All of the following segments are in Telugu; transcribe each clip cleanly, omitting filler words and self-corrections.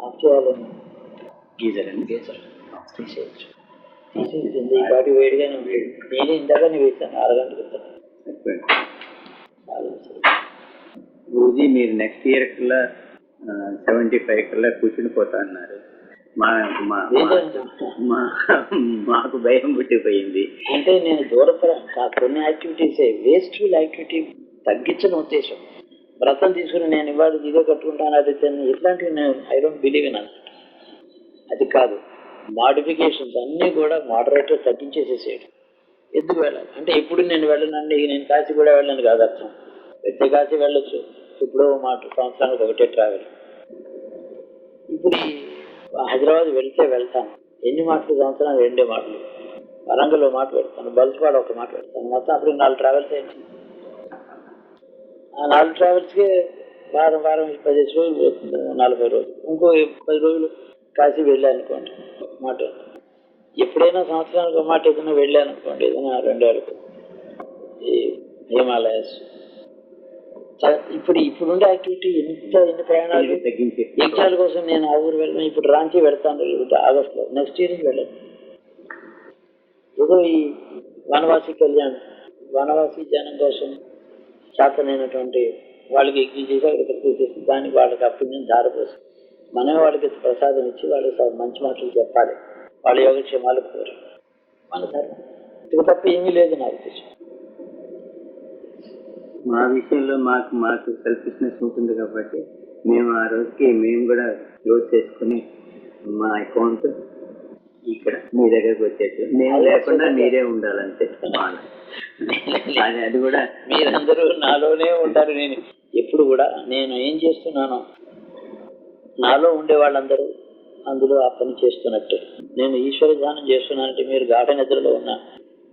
ఆఫ్ చేయాలని గీజర్ అండి. గీజర్ తీసేయచ్చు. తీసేసింది ఈ పాటి వేడిగానే ఉండేది. నేనే ఇందాకనే వేసాను 6 గంటల క్రితం. గురూజీ మీరు నెక్స్ట్ ఇయర్ కల్లా 75 కల్లా కూర్చుని పోతా అన్నారు. మాకు భయం పుట్టిపోయింది. అంటే నేను దూరపడ కొన్ని యాక్టివిటీస్ వేస్ట్ఫుల్ యాక్టివిటీ తగ్గించని ఉద్దేశం. వ్రతం తీసుకుని నేను ఇవాళ ఇదే కట్టుకుంటాను అది ఇట్లాంటివి నేను ఐ డోంట్ బిలీవ్ ఇన్ అన్నమాట. అది కాదు, మాడిఫికేషన్స్ అన్నీ కూడా మోడరేటర్ తగ్గించేసేసేయడం. ఎందుకు వెళ్ళాలి అంటే ఇప్పుడు నేను వెళ్ళనండి, నేను కాశీ కూడా వెళ్ళను కాదు అర్థం. పెద్ద కాశీ వెళ్ళొచ్చు, ఇప్పుడు మాట సంవత్సరానికి ఒకటే ట్రావెల్. ఇప్పుడు హైదరాబాద్ వెళ్తే వెళ్తాను, ఎన్ని మాటలు సంవత్సరానికి 2 మాటలు. వరంగల్ మాట పెడతాను, బల్స్వాడ ఒక మాట పెడతాను, మొత్తం అప్పుడు 4 ట్రావెల్స్ అయినాయి. ఆ 4 ట్రావెల్స్కి వారం 15 రోజులు పోతుంది, 40 రోజులు. ఇంకో 10 రోజులు కాశీ వెళ్ళానుకోండి మాట. ఎప్పుడైనా సంవత్సరానికి ఒక మాట ఏదైనా వెళ్ళానుకోండి, ఏదైనా 2 ఏళ్ళకు ఈ హిమాలయస్. ఇప్పుడుండే యాక్టివిటీ ఎన్ని ప్రయాణాలు తగ్గించి ఎగ్జామ్ల కోసం నేను ఆ ఊరు వెళ్ళను. ఇప్పుడు రాంచీ వెళ్తాను ఆగస్టులో, నెక్స్ట్ ఇయర్ వెళ్ళను. ఏదో ఈ వనవాసి కళ్యాణ్, వనవాసి జనం కోసం చేతనైనటువంటి వాళ్ళకి ఎగ్జిట్ చేసి అక్కడ చేసి దానికి వాళ్ళకి అప్పుడు దారిపోసి మనమే వాళ్ళకి ప్రసాదం ఇచ్చి వాళ్ళకి మంచి మాటలు చెప్పాలి, వాళ్ళ యోగక్షేమాలు కోరి మన ధర్మం. ఇది తప్ప ఏమీ లేదు నా ఉద్దేశం. మా విషయంలో మాకు సెల్ఫిష్నెస్ ఉంటుంది కాబట్టి మేము ఆ రోజుకి మేము కూడా క్లోజ్ చేసుకుని మా అకౌంట్ ఇక్కడ మీ దగ్గరకు వచ్చేసి మేము లేకుండా మీరే ఉండాలంటే అది కూడా మీరందరూ నాలోనే ఉంటారు. నేను ఎప్పుడు కూడా నేను ఏం చేస్తున్నానో నాలో ఉండే వాళ్ళందరూ అందులో ఆ పని చేస్తున్నట్టే. నేను ఈశ్వర ధ్యానం చేస్తున్నానంటే మీరు గాఢ నిద్రలో ఉన్నా,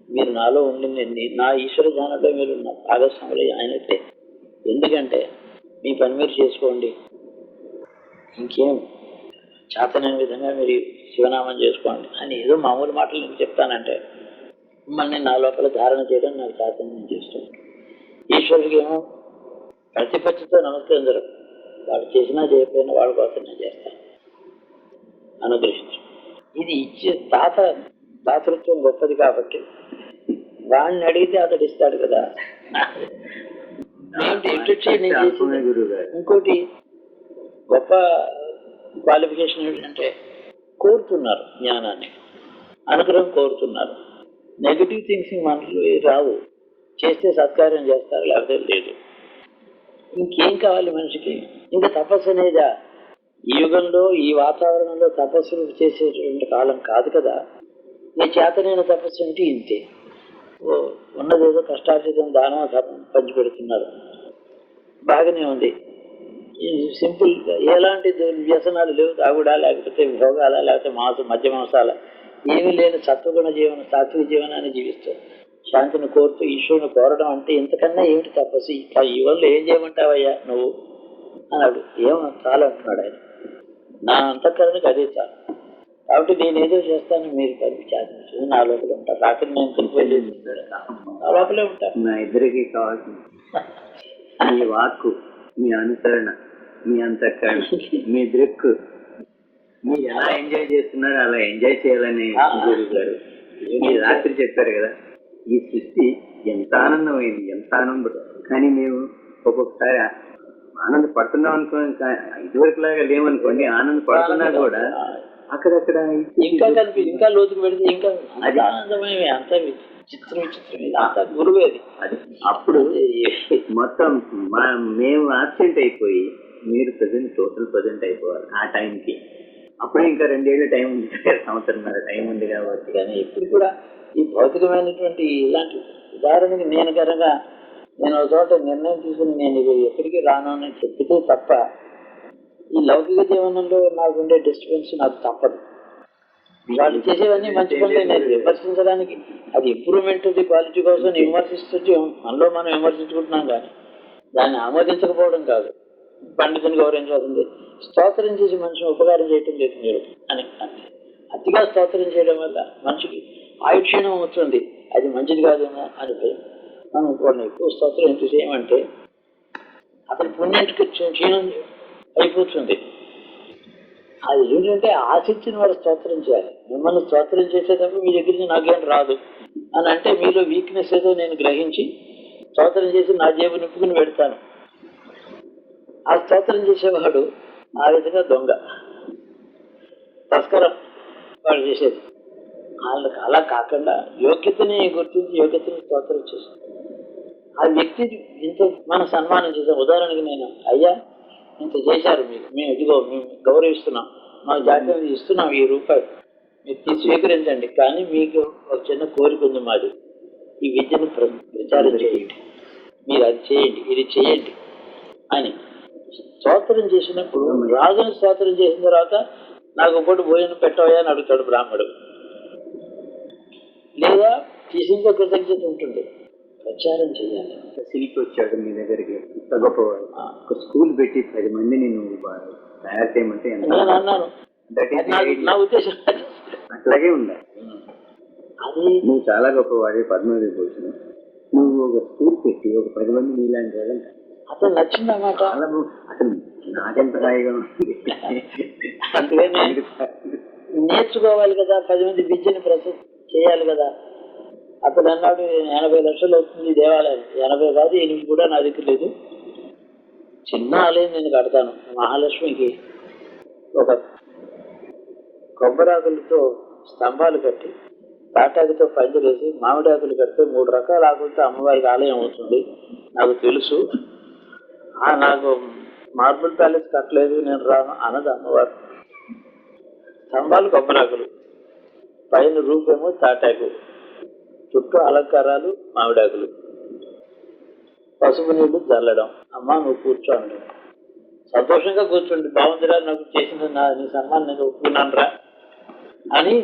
మీరు నాలో ఉండింది నా ఈశ్వర ధ్యానంలో మీరు ఉన్న భాగస్వాములు అయినట్టే. ఎందుకంటే మీ పని మీరు చేసుకోండి, ఇంకేం చేతనైన విధంగా మీరు శివనామం చేసుకోండి అని ఏదో మామూలు మాటలు నేను చెప్తానంటే మిమ్మల్ని నా లోపల ధారణ చేయడం నాకు చేతనం నేను చేస్తాను. ఈశ్వరుడికి ఏమో ప్రతిపత్తితో నమస్కరించడం, వాళ్ళు చేసినా చేయకపోయినా వాళ్ళ కోసం నేను చేస్తాను, అనుగ్రహించు. ఇది ఇచ్చే దాతృత్వం గొప్పది కాబట్టి వాడిని అడిగితే అతడు ఇస్తాడు కదా. ఇంకోటి గొప్ప క్వాలిఫికేషన్ ఏంటంటే కోరుతున్నారు జ్ఞానాన్ని, అనుగ్రహం కోరుతున్నారు. నెగిటివ్ థింగ్స్ మనసులో రావు, చేస్తే సత్కార్యం చేస్తారు లేకపోతే లేదు. ఇంకేం కావాలి మనిషికి? ఇంకా తపస్సు అనేదా? ఈ యుగంలో ఈ వాతావరణంలో తపస్సులు చేసేటువంటి కాలం కాదు కదా. నీ చేతనైన తపస్సు అంటే ఇంతే. ఉన్నదేదో కష్టార్జితం దానం ధర్మం పంచి పెడుతున్నారు, బాగానే ఉంది. సింపుల్, ఎలాంటి వ్యసనాలు లేవు, తాగుడా లేకపోతే భోగాల లేకపోతే మధ్య మాంసాల ఏమీ లేని సత్వగుణ జీవనం, సాత్విక జీవనాన్ని జీవిస్తూ శాంతిని కోరుతూ ఈశ్వరుని కోరడం అంటే ఇంతకన్నా ఏమిటి తపస్సు? ఈ యుగంలో ఏం చేయమంటావయ్యా నువ్వు అన్నాడు. ఏమో చాలు అంటున్నాడు ఆయన. నా అంతఃకరణకి అదే చాలు. కాబట్టి నేనేదో చేస్తాను, మీరు పరిపించాలి, నా లోపల ఉంటారు. రాత్రి నేను తెలిపోయి నా లోపలే ఉంటాను. నా ఇద్దరికి కావాల్సింది మీ వాక్కు, మీ అనుసరణ, మీ అంతఃకరణ, మీ దృక్కు. మీరు ఎలా ఎంజాయ్ చేస్తున్నారో అలా ఎంజాయ్ చేయాలని గురువు గారు మీరు రాత్రి చెప్పారు కదా. ఈ సృష్టి ఎంత ఆనందమైంది, ఎంత ఆనందం. కానీ మేము ఒక్కొక్కసారి ఆనందపడుతున్నాం అనుకో, ఇదివరకులాగా లేమనుకోండి, ఆనందపడుతున్నా కూడా అక్కడక్కడ ఇంకా లోతుకు పెడితే ఇంకా అది ఆనందమే. అంత విచిత్రం అంత గురువే అది. అప్పుడు మొత్తం మేము ఆబ్సెంట్ అయిపోయి మీరు టోటల్ ప్రజెంట్ అయిపోవాలి ఆ టైంకి. అప్పుడే ఇంకా 2 ఏళ్ళ టైం ఉంది, సంవత్సరంన్నర టైం ఉంది కాబట్టి. కానీ ఇప్పుడు కూడా ఈ భౌతికమైనటువంటి ఇలాంటి ఉదాహరణకి నేను కనుక నేను ఒక చోట నిర్ణయం తీసుకుని నేను ఎక్కడికి రాను అని చెప్పితే తప్ప ఈ లౌకిక జీవనంలో నాకు ఉండే డిస్టర్బెన్స్ నాకు తప్పదు. వాళ్ళు చేసేవన్నీ మంచి పనులే, నేను విమర్శించడానికి అది ఇంప్రూవ్మెంట్ ది క్వాలిటీ కోసం విమర్శిస్తుంటే మనలో మనం విమర్శించుకుంటున్నాం, కానీ దాన్ని ఆమోదించకపోవడం కాదు. పండితుని గౌరవించాల్సింది, స్తోత్రం చేసి మనిషిని ఉపకారం చేయటం లేదు మీరు అని. అంతే. అతిగా స్తోత్రం చేయడం వల్ల మనిషికి ఆయుక్షీణం అవుతుంది, అది మంచిది కాదేమో అని భయం. మనం వాళ్ళని ఎక్కువ స్తోత్రం ఎందుకు చేయమంటే అతని పుణ్యానికి క్షీణం అయిపోతుంది. అది ఏంటంటే ఆశించిన వారు స్తోత్రం చేయాలి. మిమ్మల్ని స్తోత్రం చేసేటప్పుడు మీ దగ్గర నుంచి నాకేం రాదు అని అంటే మీలో వీక్నెస్ ఏదో నేను గ్రహించి స్తోత్రం చేసి నా జేబు నింపుకుని పెడతాను. ఆ స్తోత్రం చేసేవాడు ఆ విధంగా దొంగ, తస్కరం వాడు చేసేది. వాళ్ళకి అలా కాకుండా యోగ్యతని గుర్తించి యోగ్యతని స్తోత్రం చేశాను. ఆ వ్యక్తి ఇంత మనం సన్మానం చేసాం. ఉదాహరణకి నేను, అయ్యా ఇంత చేశారు మీరు, మేము ఇదిగో మేము గౌరవిస్తున్నాం, మా జాతీయం ఇస్తున్నాం ₹1 మీరు స్వీకరించండి, కానీ మీకు ఒక చిన్న కోరిక ఉంది మాది, ఈ విద్యను ప్రచారం చేయండి, మీరు అది చేయండి, ఇది చేయండి అని స్తోత్రం చేసినప్పుడు రాజుని స్తోత్రం చేసిన తర్వాత నాకు ఒకటి భోజనం పెట్టవయా అని అడుగుతాడు బ్రాహ్మడు. లేదా తీసిన కృతజ్ఞత ఉంటుంది, ప్రచారం చేయాలి. శిల్పి వచ్చాడు మీ దగ్గరికి, గొప్పవాడు, ఒక స్కూల్ పెట్టి 10 మందిని నువ్వు తయారు చేయమంటే నేను అన్నాను, నా ఉద్దేశం అట్లాగే ఉండాలి. అది నువ్వు చాలా గొప్పవాడి, పద్మవిభూషణ్, నువ్వు ఒక స్కూల్ పెట్టి ఒక 10 మంది నీలాంటి వాళ్ళని, అతను నచ్చిందన్నమాట. అసలు నాకెంత హాయిగా ఉంది. అందుకే నేర్చుకోవాలి కదా, 10 మంది విద్యను చేయాలి కదా. అతను అన్నాడు 80 లక్షలు అవుతుంది దేవాలయం. 80 కాదు, 8 కూడా నా దగ్గర లేదు, చిన్న ఆలయం నేను కడతాను. మహాలక్ష్మికి ఒక కొబ్బరాకులతో స్తంభాలు కట్టి తాటాకుతో పందిరేసి మామిడాకులు కడితే 3 రకాల ఆకులతో అమ్మవారికి ఆలయం అవుతుంది. నాకు తెలుసు, నాకు మార్బుల్ ప్యాలెస్ కట్టలేదు, నేను రాను అన్నది అమ్మవారు. స్తంభాలు కొబ్బరాకులు, పైన రూపేమో తాటాకు, చుట్టూ అలంకారాలు మామిడాకులు, పసుపు నీళ్లు చల్లడం. అమ్మ నువ్వు కూర్చో అన్నాడు. సంతోషంగా కూర్చోండి, బాగుందిరా, నాకు చేసిన నీ సన్మానం నేను ఒప్పుకున్నాను రా అని.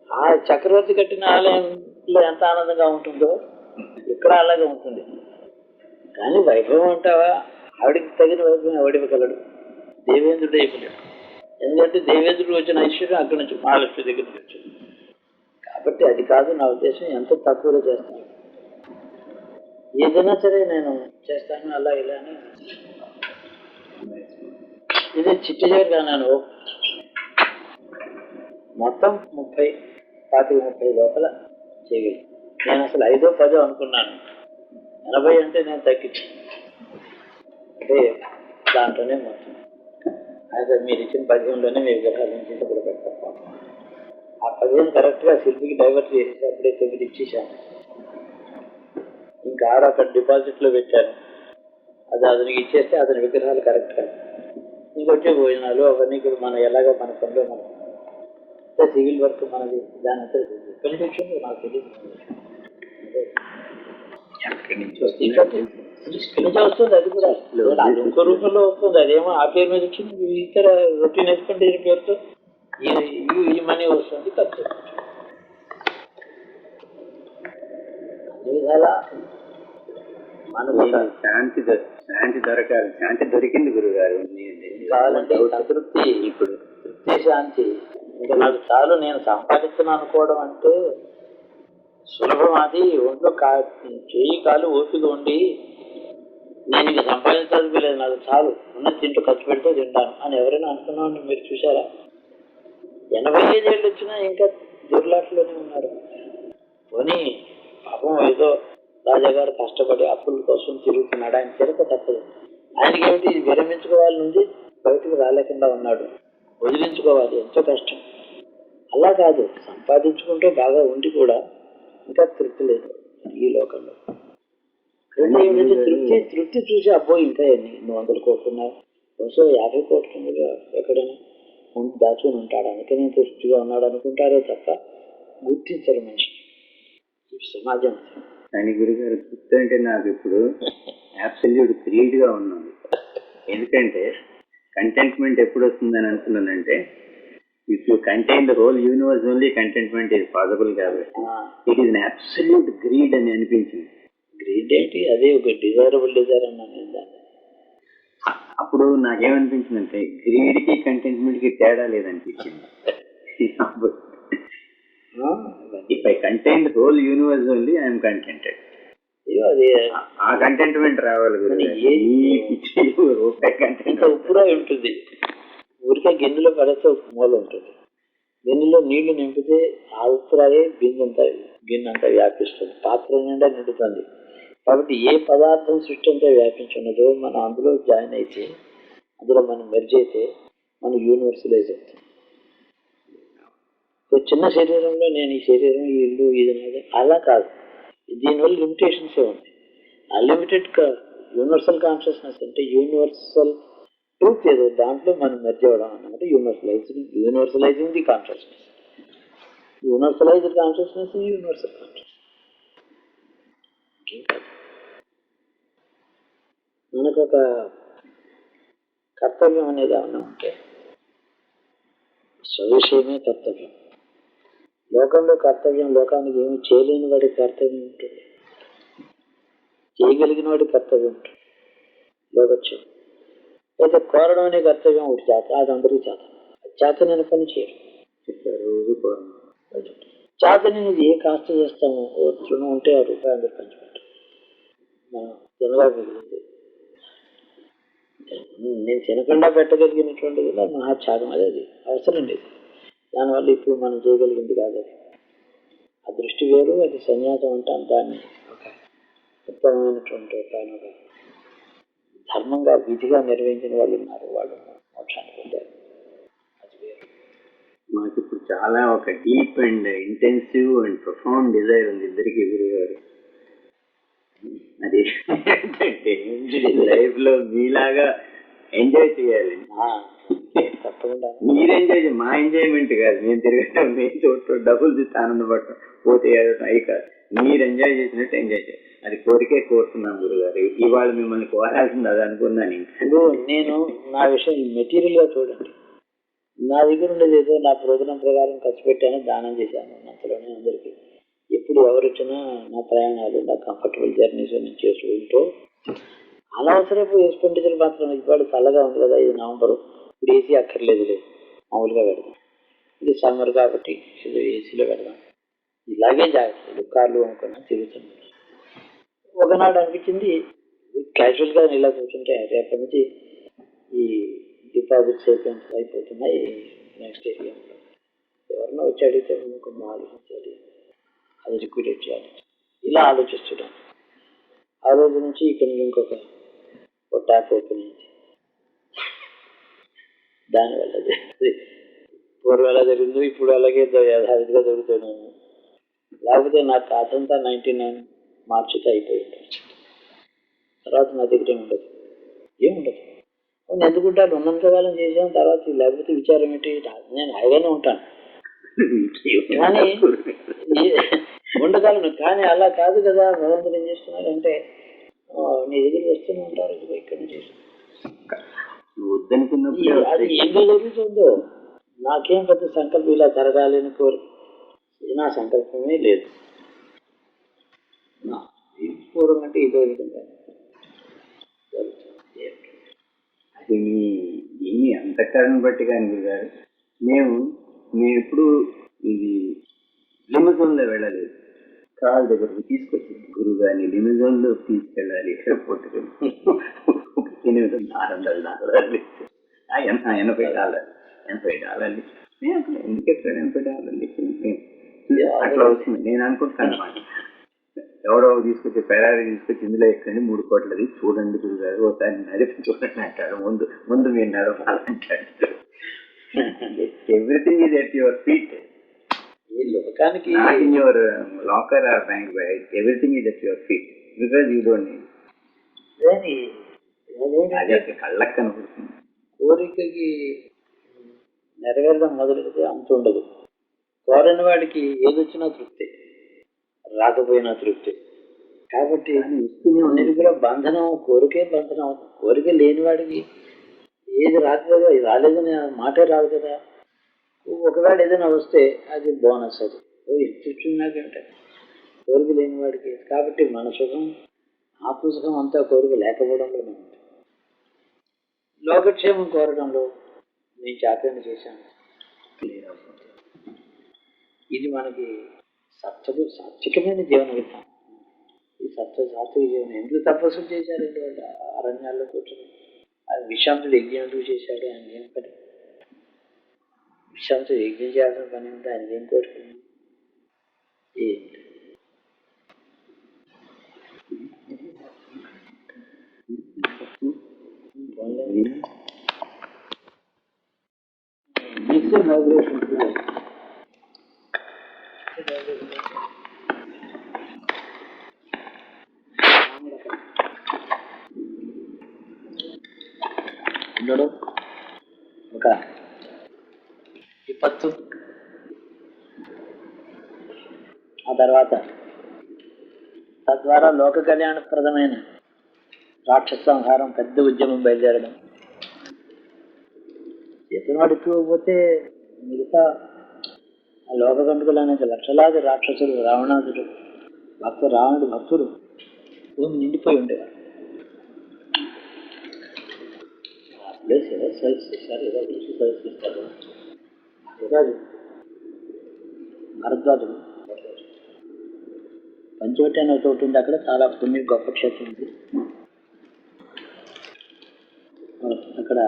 ఆ చక్రవర్తి కట్టిన ఆలయంలో ఎంత ఆనందంగా ఉంటుందో ఇక్కడ అలాగే ఉంటుంది. కానీ వైభవం అంటావా, ఆవిడికి తగిన వైభవం ఎవడివ్వగలడు? దేవేంద్రుడు ఇవ్వలేడు. ఎందుకంటే దేవేంద్రుడు వచ్చిన ఐశ్వర్యం అక్కడి నుంచి మహాలక్ష్మి దగ్గర నుంచి వచ్చింది. కాబట్టి అది కాదు నా ఉద్దేశం. ఎంత తక్కువలో చేస్తాను, ఏదైనా సరే నేను చేస్తాను అలా ఇలా అని. ఇది చిట్టి చివరిగా నేను మొత్తం 30 లోపల చేయగలి. నేను అసలు 5వ 10వ అనుకున్నాను, 80 అంటే నేను తగ్గించాను. అంటే దాంట్లోనే మొత్తం అయితే మీరు ఇచ్చిన 15లోనే మీ విగ్రహాల నుంచి కూడా పెడతాను. ఆ 15 కరెక్ట్గా శిల్పికి డైవర్ట్ చేసేసి అప్పుడే 9 ఇచ్చేసాను. ఇంకా 6 అక్కడ డిపాజిట్లో పెట్టాను. అది అతనికి ఇచ్చేస్తే అతని విగ్రహాలు కరెక్ట్ కాదు. ఇంకొచ్చే భోజనాలు అవన్నీ కూడా మనం ఎలాగో మన పనిలో మనం సివిల్ వర్క్ మనది, దాని అంతా ఎక్కడి నుంచి వచ్చిందో నాకు తెలియదు. ఎక్కడి నుంచి వస్తుంది అది కూడా ఇంకో రూపంలో వస్తుంది. అదేమో ఆ పేరు మీద వచ్చింది, ఇతర రొటీన్ ఎక్స్పెండిచర్ పేరుతో ఈ మనీ వస్తుంది, ఖర్చు. అన్ని విధాలా మనకు శాంతి దొరకాలి. శాంతి దొరికింది గురుగారు. కావాలంటే సంతృప్తి, ఇప్పుడు తృప్తి శాంతి ఇంకా నాకు చాలు. నేను సంపాదిస్తున్నాను అనుకోవడం అంటే సులభం. అది ఒంట్లో చేయి కాలు ఓపిక ఉండి నేను ఇంక సంపాదించాల్సి లేదు, నాకు చాలు, ఉన్న తింటూ ఖర్చు పెడితే తింటాను అని ఎవరైనా అనుకున్నామని మీరు చూసారా? 85 ఏళ్ళు వచ్చినా ఇంకా దుర్లాట్లోనే ఉన్నారు. పోనీ పాపం ఏదో రాజాగారు కష్టపడి అప్పుల కోసం తిరుగుతున్నాడు, ఆయన తిరగ తప్పదు. ఆయనకి ఏమిటి, విరమించుకోవాలి నుండి బయటకు రాలేకుండా ఉన్నాడు, వదిలించుకోవాలి, ఎంతో కష్టం. అలా కాదు, సంపాదించుకుంటే బాగా ఉండి కూడా ఇంకా తృప్తి లేదు ఈ లోకంలో. తృప్తి చూసి అబ్బో ఇంకా ఎన్ని 100 కోట్లు ఉన్నాయి, బహుశా 50 కోట్లు ఎక్కడైనా దాచుకుని ఉంటాడు, అందుకనే తృప్తిగా ఉన్నాడు అనుకుంటారే తప్ప గుర్తించరు మనిషి సమాజం. కానీ గురుగారు తృప్తి అంటే నాకు ఇప్పుడు అబ్సల్యూట్ క్రియేట్ గా ఉన్నాను. ఎందుకంటే కంటెంట్మెంట్ ఎప్పుడు వస్తుందని అనుకున్నానంటే, if you contain the whole universe only contentment is possible కాబట్టి it is an absolute greed అని అనిపించింది. గ్రీడ్ ఏంటి, అదే ఒక డిజైరబుల్ డిజైర్ అన్నాను దాన్ని. అప్పుడు నాకేమనిపించిందంటే గ్రీడ్ కి కంటెంట్మెంట్ కి తేడా లేదనిపించింది. If I contain the whole universe only I'm contented. అది ఆ కంటెంట్మెంట్ రావాలి. ఉప్పురా ఉంటుంది, ఊరికే గిన్నెలో పడేస్తే ఒక మూల ఉంటుంది. గిన్నెలో నీళ్లు నింపితే ఆవుతురాయే గిన్నెంతా వ్యాపిస్తుంది, పాత్ర నిండా నిండుతుంది. కాబట్టి ఏ పదార్థం సృష్టి అంతా వ్యాపించున్నదో మనం అందులో జాయిన్ అయితే, అందులో మనం మెర్జ్ అయితే మనం యూనివర్సలైజ్ అవుతాం. ఒక చిన్న శరీరంలో నేను ఈ శరీరం, ఈ ఇల్లు, ఇది నాది అలా కాదు. దీనివల్ల లిమిటేషన్సే ఉన్నాయి. అన్లిమిటెడ్ యూనివర్సల్ కాన్షియస్నెస్ అంటే యూనివర్సల్ ట్రూత్ ఏదో దాంట్లో మనం మెర్జ్ అవ్వడం అన్నమాట. Universalising the consciousness. Universalised consciousness universal consciousness. మనకు ఒక కర్తవ్యం అనేది ఏమన్నా ఉంటే స్వవిషయమే కర్తవ్యం. లోకంలో కర్తవ్యం, లోకానికి ఏమి చేయలేని వాడికి కర్తవ్యం ఉంటుంది, చేయగలిగిన వాడికి కర్తవ్యం ఉంటుంది. లోకక్షేమం అయితే కోరడం అనే కర్తవ్యం ఒకటి చేత, అది అందరికీ చేత. చేత నేను పని చేయరు, రోజు చేత నేను ఏ కాస్త చేస్తాము. రుణం ఉంటే ఆ రూపాయి అందరు పంచిపెట్టారు. మనం తినగా మిగిలింది నేను తినకుండా పెట్టగలిగినటువంటిది మహాత్యాగం. అది అవసరం లేదు. దానివల్ల ఇప్పుడు మనం చేయగలిగింది కాదు. అది ఆ దృష్టి వేరు, అది సన్యాసం అంటాం. దాన్ని ఒక ఉత్తమమైనటువంటి ఒక ధర్మంగా విధిగా నిర్వహించిన వాళ్ళు ఉన్నారు, వాళ్ళు మోక్షాన్ని పొందారు. అది వేరు. మాకు ఇప్పుడు చాలా ఒక deep and intensive and profound desire ఉంది ఇద్దరికి గురుగారు. అది లైఫ్ లో మీలాగా ఎంజాయ్ చేయాలి. తప్పకుండా మీరు ఎంజాయ్ చేయాలి, మా ఎంజాయ్మెంట్ కాదు. మేము తిరగటం, మేము చూడటం, డబ్బులు తీసి ఆనందపడటం, పోతే ఏడటం అవి కాదు. మీరు ఎంజాయ్ చేసినట్టు ఎంజాయ్ చేయాలి. అది కోరికే కోరుతున్నాను గురుగారు. ఇవాళ మిమ్మల్ని కోరాల్సింది అది అనుకున్నాను. ఇంకా నేను నా విషయం మెటీరియల్ గా చూడండి. నా దగ్గర ఉండేది ఏదో నా ప్రోగ్రాం ప్రకారం ఖర్చు పెట్టాను, దానం చేశాను అంతలోనే అందరికీ. ఎప్పుడు ఎవరు వచ్చినా నా ప్రయాణాలు, నా కంఫర్టబుల్ జర్నీస్ నేను చేసుకుంటూ అనవసరపు ఎక్స్పెండిచర్ మాత్రం. ఇవాళ చల్లగా ఉంది కదా, ఇది నవంబరు, ఇప్పుడు ఏసీ అక్కర్లేదు, లేదు మామూలుగా పెడదాం. ఇది సమ్మర్ కాబట్టి ఇది ఏసీలో పెడదాం. ఇలాగే జాగ్రత్తలు కార్లు అనుకున్నా తిరుగుతున్నాను. ఒకనాడు అనిపించింది క్యాజువల్గా ఇలా కూర్చుంటే రేపటి నుంచి ఈ డిపాజిట్స్ అయిపోతున్నాయి నెక్స్ట్ ఏరియాలో. ఎవరన్నా వచ్చి అడిగితే కొన్ని ఆలోచించాలి, అది లిక్విడేట్ చేయాలి, ఇలా ఆలోచిస్తున్నాను. ఆ రోజు నుంచి ఇక్కడ ఇంకొక ట్యాప్ ఓపెన్ అయింది. దానివల్ల పూర్వం ఎలా జరిగిందో ఇప్పుడు అలాగే యథావిధిగా జరుగుతున్నాను. లేకపోతే నా కాదంతా 99 మార్చితో అయిపోయింది. తర్వాత నా దగ్గర ఏముండదు. ఎందుకుంటాను, ఉన్నంతకాలం చేసాను. తర్వాత లేకపోతే విచారం ఏంటి, నేను హాయిగానే ఉంటాను కానీ ఉండగలను. కానీ అలా కాదు కదా. భగవంతుడు ఏం చేస్తున్నారంటే నీ దగ్గరికి వస్తూనే ఉంటారు. ఇక్కడ నుంచి అది ఏదో జరుగుతుందో. నాకేం పెద్ద సంకల్పం ఇలా జరగాలని కోరి నా సంకల్పమే లేదు. పూర్వం అంటే ఇదో విధంగా అది మీ అంతఃకరణ బట్టి కానీ గురుగారు. మేము ఎప్పుడు ఇది లిమిజోన్లో వెళ్ళలేదు. కాళ్ళ దగ్గరకు తీసుకొచ్చి గురువు గారిని లిమిజోన్లో తీసుకెళ్ళాలి, ఎయిర్పోర్ట్ $800 $80 ఎందుకు ఎక్కడ $80 అట్లా వస్తుంది. నేను అనుకుంటాను ఎవడో తీసుకొచ్చి ఫెరారీ తీసుకొచ్చి ఇందులో ఎక్కండి 3 కోట్లది చూడండి గురుగారు, ఒకసారి నడిపి చూడండి అంటాడు. ముందు మీరు నడపాలంటాడు. Everything is at your feet. ఈ లోకానికి not in your locker or bank bag. Everything is at your feet because you don't need. అది అసలు కళ్ళకు కనపడుతుంది. కోరికకి నెరవేరడం మొదలెడితే అంత ఉండదు. కోరని వాడికి ఏదొచ్చినా తృప్తి, రాకపోయినా తృప్తి. కాబట్టి అన్నిటి కూడా బంధనం, కోరికే బంధనం అవుతుంది. కోరిక లేని వాడికి ఏది రాకపోతే అది రాలేదని మాటే రాదు కదా. ఒకవేళ ఏదైనా వస్తే అది బోనస్. అది ఇస్తున్నాకంటే కోరిక లేని వాడికి. కాబట్టి మన సుఖం, ఆత్మసుఖం అంతా కోరిక లేకపోవడంలోనే ఉంటుంది. లోకక్షేమం కోరడంలో నేను చాకరణ చేశాను. ఇది మనకి సాత్వికమైన జీవన విధానం. ఈ సాత్విక జీవనం ఎందుకు తపస్సు చేశారండి వాళ్ళు? అరణ్యాల్లో కూర్చొని విశ్రాంతుడు యజ్ఞం ఎందుకు చేశాడు? ఆయన ఏం పని? విశ్రాంతి యజ్ఞం చేయాల్సిన పని ఉంటే ఆయనకి ఏం కోరిక ఉంది? ఏంటి? మిక్స్డ్ వైబ్రేషన్ ఉండడం ఒక విపత్తు, ఆ తర్వాత తద్వారా లోక కళ్యాణప్రదమైన రాక్షస సంహారం పెద్ద ఉద్యమం బయలుదేరడం. చేతనాడు ఎక్కువపోతే మిగతా ఆ లోక గంటుకులు అనేక లక్షలాది రాక్షసులు, రావణాదుడు రావణుడు భక్తులు భూమి నిండిపోయి ఉండేవారు. ప్లేస్ ఏదో సజెస్ట్ చేశారు, ఏదో చూసి సజెస్ట్ చేస్తారు. భరద్వాజుడు పంచవటి అనే చోటు ఉంది, అక్కడ చాలా పుణ్య గొప్ప క్షేత్రం ఉంది. అక్కడ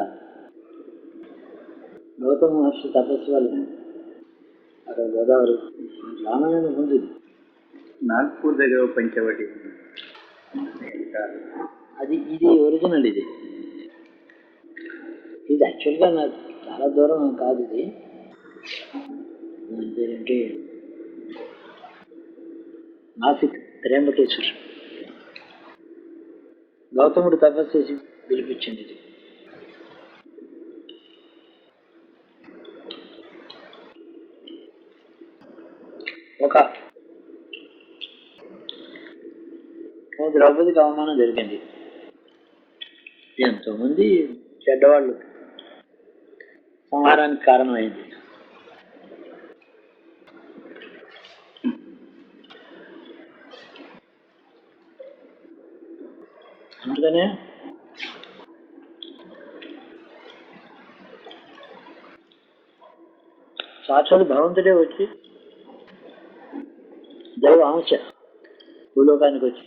గౌతమ మహర్షి తపస్సు వల్ల అక్కడ గోదావరి రామాయణం ఉంది. నాగ్పూర్ దగ్గర పంచవటి అది ఇది ఒరిజినల్. ఇది యాక్చువల్గా నాకు చాలా దూరం కాదు. ఇది పేరేంటి, నాసిక్ త్రయంబకేశ్వర్. గౌతముడు తపస్సు చేసి పిలిపించింది ఇది. ఒక ద్రౌపదికి అవమానం జరిగింది. ఎంతోమంది చెడ్డవాళ్ళు సంహారానికి కారణమైంది. అందుకనే సాక్షాత్ భగవంతుడే వచ్చి దైవ అంశ భూలోకానికి వచ్చి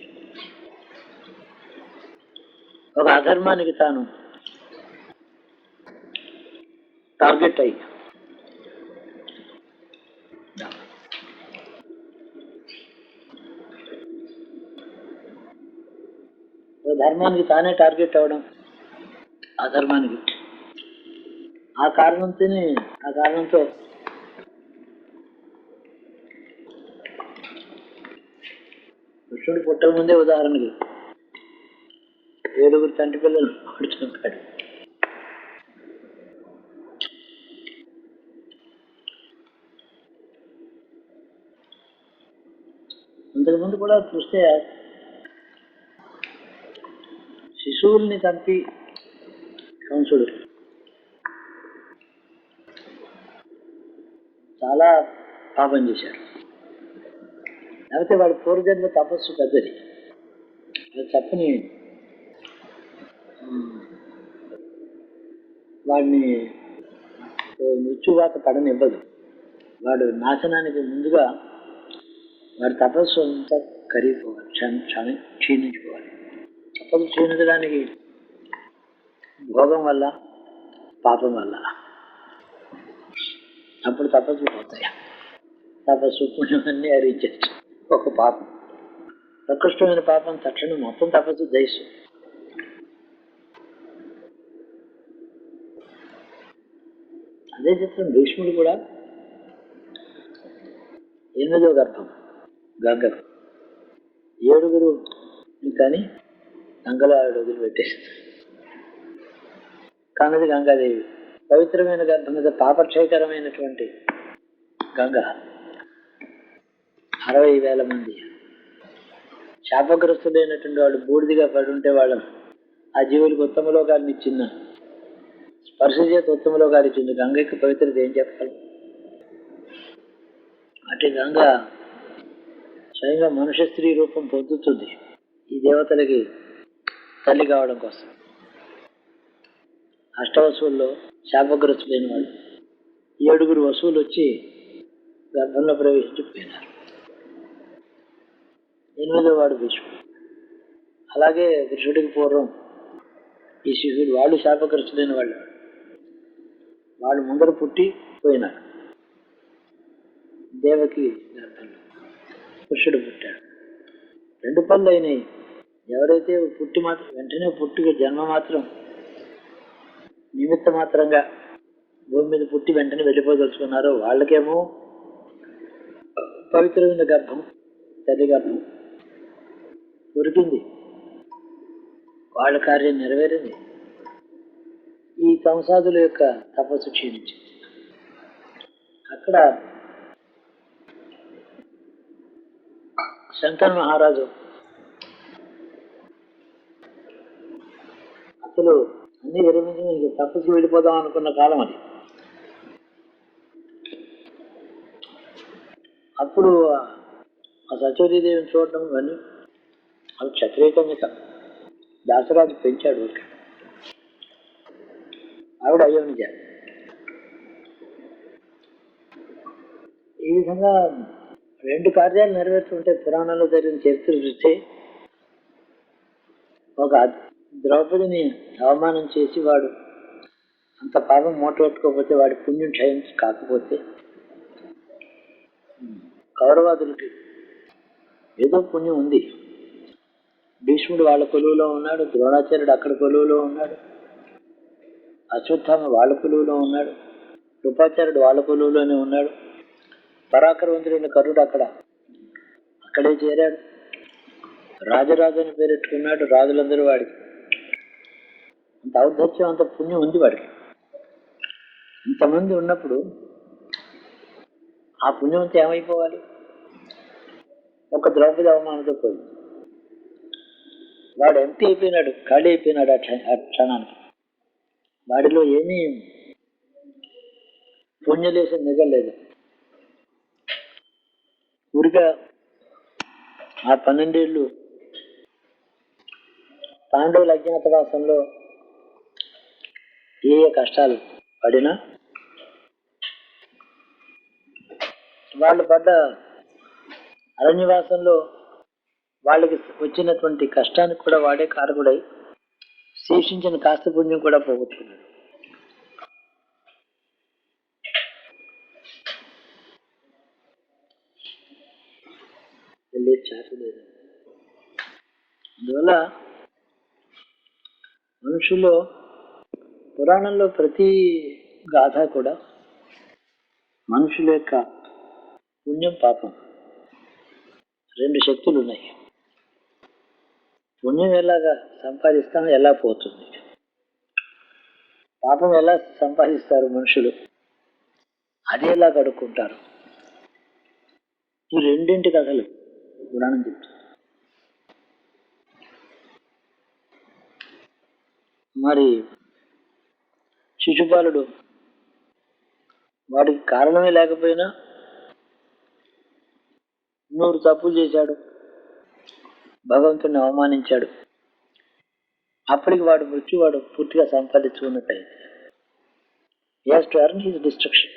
ఒక అధర్మానికి తాను టార్గెట్ అయ్యి ధర్మానికి తానే టార్గెట్ అవ్వడం, అధర్మానికి ఆ కారణంతో కృష్ణుడు పుట్టక ముందే ఉదాహరణకి 7 తండ్రి పిల్లలు చంపాడు. అంతకుముందు కూడా చూస్తే శిశువుల్ని చంపి కంసుడు చాలా పాపం చేశాడు. లేకపోతే వాడు పూర్వజన్మ తపస్సు పెద్దది, అది తప్పని వాడిని మృత్యువాత పడనివ్వదు. వాడు నాశనానికి ముందుగా వాడి తపస్సు అంతా కరిగిపోవాలి, క్షీణించిపోవాలి. తపస్సు క్షీణించడానికి భోగం వల్ల, పాపం వల్ల, అప్పుడు తపస్సులు పోతాయి. తపస్సు పుణ్యం అన్నీ హరించచ్చు. ఒక పాపం, ప్రకృష్టమైన పాపం తక్షణం మొత్తం తపస్సు జయిస్తు. అదే చిత్రం భీష్ముడు కూడా 8వ గర్భం గంగకు 7 కానీ గంగలో ఆవిడ వదిలిపెట్టేసింది. కానది గంగాదేవి పవిత్రమైన గర్భం మీద పాపక్షయకరమైనటువంటి గంగ 60,000 మంది శాపగ్రస్తుడైనటువంటి వాడు బూడిదిగా పడి ఉంటే వాళ్ళను ఆ జీవులకు ఉత్తమలోకాన్ని ఇచ్చిన స్పర్శ చేత ఉత్తమలోకాలు ఇచ్చింది. గంగకి పవిత్రత ఏం చెప్పాలి? అటు గంగ స్వయంగా మనుష్య స్త్రీ రూపం పొందుతుంది ఈ దేవతలకి తల్లి కావడం కోసం. అష్టవసువుల్లో శాపగ్రస్తులైన వాళ్ళు 7 వసువులు వచ్చి గర్భంలో ప్రవేశించిపోయినారు. 8వ వాడు భీష్ముడు. అలాగే కృష్ణుడికి పూర్వం ఈ శిశువులు వాళ్ళు శాపగ్రస్తులైన వాళ్ళు. వాడు ముందర పుట్టి పోయినాడు. దేవకి గర్భంలో పురుషుడు పుట్టాడు. 2 పనులు అయినాయి. ఎవరైతే పుట్టి మాత్రం వెంటనే పుట్టిక జన్మ మాత్రం నిమిత్త మాత్రంగా భూమి మీద పుట్టి వెంటనే వెళ్ళిపోదలుచుకున్నారో వాళ్ళకేమో పవిత్రమైన గర్భం, తల్లి గర్భం దొరికింది, వాళ్ళ కార్యం నెరవేరింది. ఈ కంసాదుల యొక్క తపస్సు క్షీణించింది. అక్కడ శంకర మహారాజు అసలు అన్ని విరమించి ఇక తపస్సు వెళ్ళిపోదాం అనుకున్న కాలం అది. అప్పుడు ఆ సత్యవతీదేవిని చూడటం ఇవన్నీ అవి క్షత్రియకన్యక. దాసరాజు పెంచాడు. ఆవిడ అయ్యవని జాతి. ఈ విధంగా 2 కార్యాలు నెరవేర్చుకుంటే పురాణంలో జరిగిన చరిత్ర చూస్తే, ఒక ద్రౌపదిని అవమానం చేసి వాడు అంత పాపం మూటగట్టుకోకపోతే వాడి పుణ్యం క్షయం కాకపోతే కౌరవాదులకి ఏదో పుణ్యం ఉంది. భీష్ముడు వాళ్ళ కొలువులో ఉన్నాడు, ద్రోణాచార్యుడు అక్కడ కొలువులో ఉన్నాడు, అశ్వత్థామ వాళ్ళ కొలువులో ఉన్నాడు, కృపాచార్యుడు వాళ్ళ కొలువులోనే ఉన్నాడు, పరాక్రమవంతుడైన కరుడు అక్కడే చేరాడు, రాజరాజు అని పేరెట్టుకున్నాడు, రాజులందరూ వాడికి అంత ఔద్ధత్యం, అంత పుణ్యం ఉంది వాడికి. ఇంతమంది ఉన్నప్పుడు ఆ పుణ్యం అంతా ఏమైపోవాలి? ఒక ద్రౌపది అవమానంతో పోయింది. వాడు ఎంపీ అయిపోయినాడు, ఖాళీ అయిపోయినాడు ఆ క్షణానికి. వాడిలో ఏమీ పుణ్యలేసం మిగలేదు. ఊరిగా ఆ 12 ఏళ్ళు పాండవుల అజ్ఞాతవాసంలో ఏ కష్టాలు పడినా వాళ్ళు పడ్డ అరణ్యవాసంలో వాళ్ళకి వచ్చినటువంటి కష్టానికి కూడా వాడే కారకుడై శేషించిన కాస్త పుణ్యం కూడా పోగొట్టుకున్నాడు. లేదు. అందువల్ల మనుషుల్లో పురాణంలో ప్రతి గాథ కూడా మనుషుల యొక్క పుణ్యం, పాపం 2 శక్తులు ఉన్నాయి. పుణ్యం ఎలాగా సంపాదిస్తాం, ఎలా పోతుంది. పాపం ఎలా సంపాదిస్తారు మనుషులు, అది ఎలా కడుక్కుంటారు. ఈ 2 కథలు పురాణం చెప్తుంది. మరి శిశుపాలుడు వాడికి కారణమే లేకపోయినా 100 తప్పులు చేశాడు, భగవంతుడిని అవమానించాడు. అప్పటికి వాడు పూర్తిగా సంపాదించుకున్నట్టయింది. He has to earn his destruction.